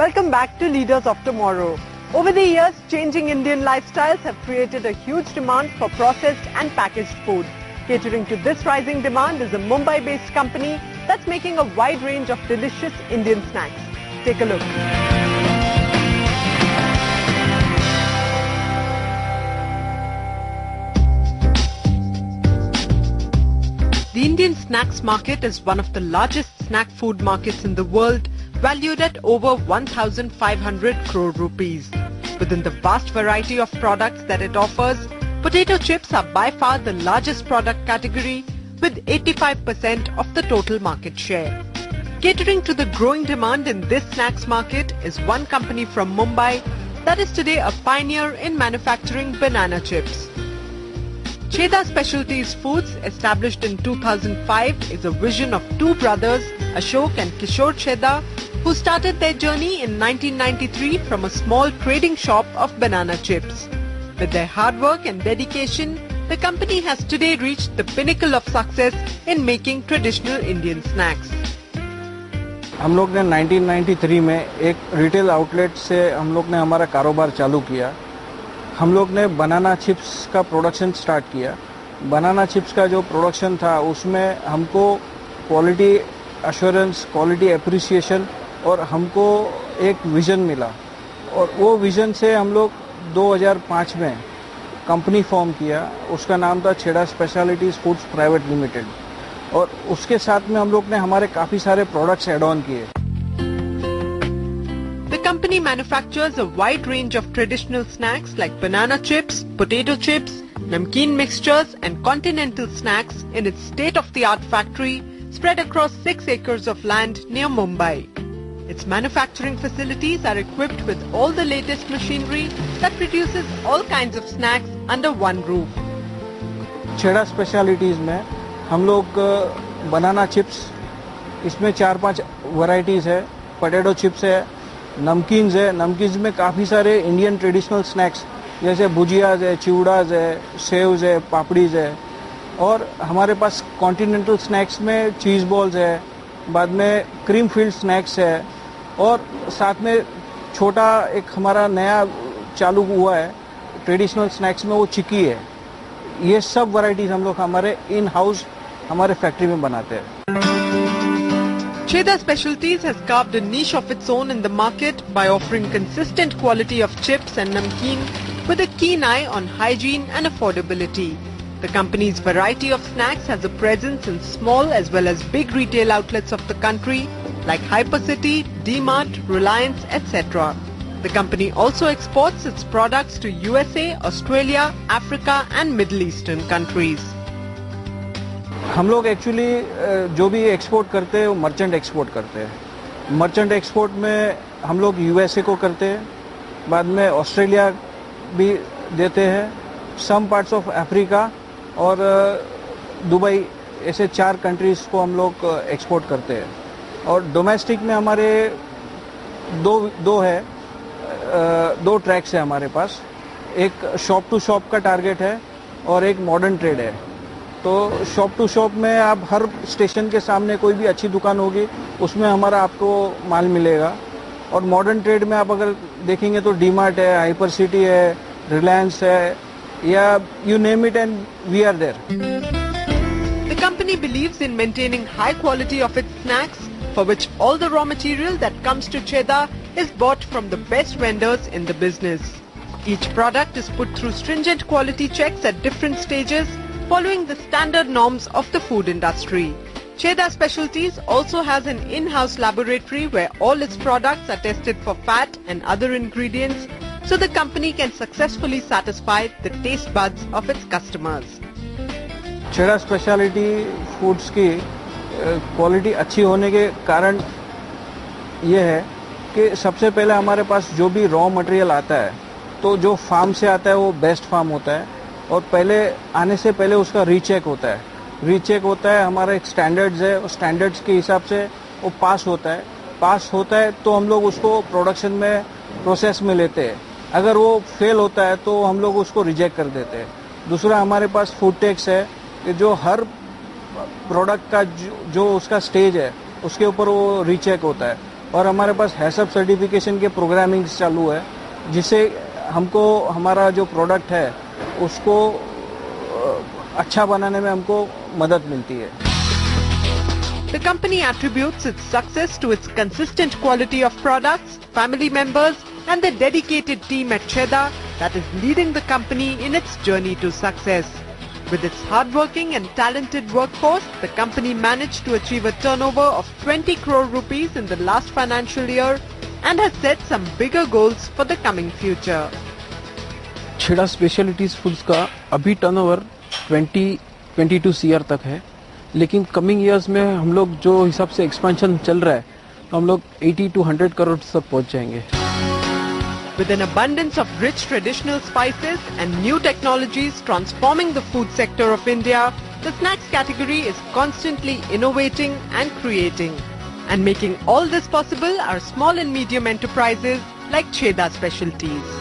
Welcome back to Leaders of Tomorrow. Over the years, changing Indian lifestyles have created a huge demand for processed and packaged food. Catering to this rising demand is a Mumbai-based company that's making a wide range of delicious Indian snacks. Take a look. The Indian snacks market is one of the largest snack food markets in the world, valued at over 1,500 crore rupees. Within the vast variety of products that it offers, potato chips are by far the largest product category with 85% of the total market share. Catering to the growing demand in this snacks market is one company from Mumbai that is today a pioneer in manufacturing banana chips. Chheda Specialties Foods, established in 2005, is a vision of two brothers, Ashok and Kishore Chheda, who started their journey in 1993 from a small trading shop of banana chips. With their hard work and dedication, the company has today reached the pinnacle of success in making traditional Indian snacks. हम लोग ने 1993 में एक retail outlet से हम लोग ने हमारा कारोबार चालू किया। हम लोग ने बनाना चिप्स का प्रोडक्शन स्टार्ट किया। बनाना चिप्स का जो प्रोडक्शन था उसमें हमको क्वालिटी एश्योरेंस, क्वालिटी एप्रिसिएशन और हमको एक विज़न मिला और वो विज़न से हम लोग 2005 में कंपनी फॉर्म किया। उसका नाम था छेड़ा स्पेशलिटीज़ फूड्स प्राइवेट लिमिटेड और उसके साथ में हम लोग ने हमारे काफ़ी सारे प्रोडक्ट्स ऐड ऑन किए। The company manufactures a wide range of traditional snacks like banana chips, potato chips, namkeen mixtures and continental snacks in its state-of-the-art factory spread across 6 acres of land near Mumbai. Its manufacturing facilities are equipped with all the latest machinery that produces all kinds of snacks under one roof. छेड़ा specialities में हम लोग banana chips, इसमें 4-5 varieties है, potato chips है, नमकीन्स है। नमकीन्स में काफ़ी सारे इंडियन ट्रेडिशनल स्नैक्स जैसे भुजियाज है, चिवड़ाज है, सेव्स है, पापड़ीज है और हमारे पास कॉन्टिनेंटल स्नैक्स में चीज़ बॉल्स है, बाद में क्रीम फील्ड स्नैक्स है और साथ में छोटा एक हमारा नया चालू हुआ है ट्रेडिशनल स्नैक्स में, वो चिक्की है। ये सब वैरायटीज़ हम लोग हमारे इन हाउस हमारे फैक्ट्री में बनाते हैं। Chheda Specialties has carved a niche of its own in the market by offering consistent quality of chips and namkeen with a keen eye on hygiene and affordability. The company's variety of snacks has a presence in small as well as big retail outlets of the country like Hypercity, D-Mart, Reliance, etc. The company also exports its products to USA, Australia, Africa and Middle Eastern countries. हम लोग actually जो भी export करते हैं वो merchant export करते हैं। Merchant export में हम लोग यूएसए को करते हैं, बाद में ऑस्ट्रेलिया भी देते हैं, सम पार्ट्स ऑफ अफ्रीका और दुबई, ऐसे 4 कंट्रीज़ को हम लोग एक्सपोर्ट करते हैं। और डोमेस्टिक में हमारे दो ट्रैक्स है हमारे पास। एक शॉप टू शॉप का टारगेट है और एक मॉडर्न ट्रेड है। तो शॉप टू शॉप में आप हर स्टेशन के सामने कोई भी अच्छी दुकान होगी उसमें हमारा आपको माल मिलेगा। और मॉडर्न ट्रेड में आप अगर देखेंगे तो डी-मार्ट है, हाइपर सिटी है, रिलायंस है, या you name it and we are there. The company believes in maintaining high quality of its snacks, for which all the raw material that comes to Chheda is bought from the best vendors in the business. Each product is put through stringent quality checks at different stages, following the standard norms of the food industry. Chheda Specialties also has an in-house laboratory where all its products are tested for fat and other ingredients so the company can successfully satisfy the taste buds of its customers. छेड़ा speciality foods की quality अच्छी होने के कारण ये है कि सबसे पहले हमारे पास जो भी रॉ मटेरियल आता है तो जो फार्म से आता है वो बेस्ट फार्म होता है और पहले आने से पहले उसका रीचेक होता है। रीचेक होता है, हमारा एक स्टैंडर्ड्स है, उस स्टैंडर्ड्स के हिसाब से वो पास होता है तो हम लोग उसको प्रोडक्शन में प्रोसेस में लेते हैं। अगर वो फेल होता है तो हम लोग उसको रिजेक्ट कर देते हैं। दूसरा हमारे पास फूड टैक्स है कि जो हर प्रोडक्ट का जो उसका स्टेज है उसके ऊपर वो रीचेक होता है। और हमारे पास हैसअप सर्टिफिकेशन के प्रोग्रामिंग चालू है, जिससे हमको हमारा जो प्रोडक्ट है उसको अच्छा बनाने में हमको मदद मिलती है। The company attributes its success to its consistent quality of products, family members and the dedicated team at Cheddar that is leading the company in its journey to success. With its hardworking and talented workforce, the company managed to achieve a turnover of 20 crore rupees in the last financial year and has set some bigger goals for the coming future. छेड़ा specialities foods का अभी turnover 22 CR तक है, लेकिन coming years में हम लोग जो हिसाब से एक्सपेंशन चल रहा है तो हम लोग 80 to 100 करोड़ तक पहुंच जाएंगे। With an abundance of rich traditional spices and new technologies transforming the food sector of India, the snacks category is constantly innovating and creating. And making all this possible are small and medium enterprises like Cheddar Specialties.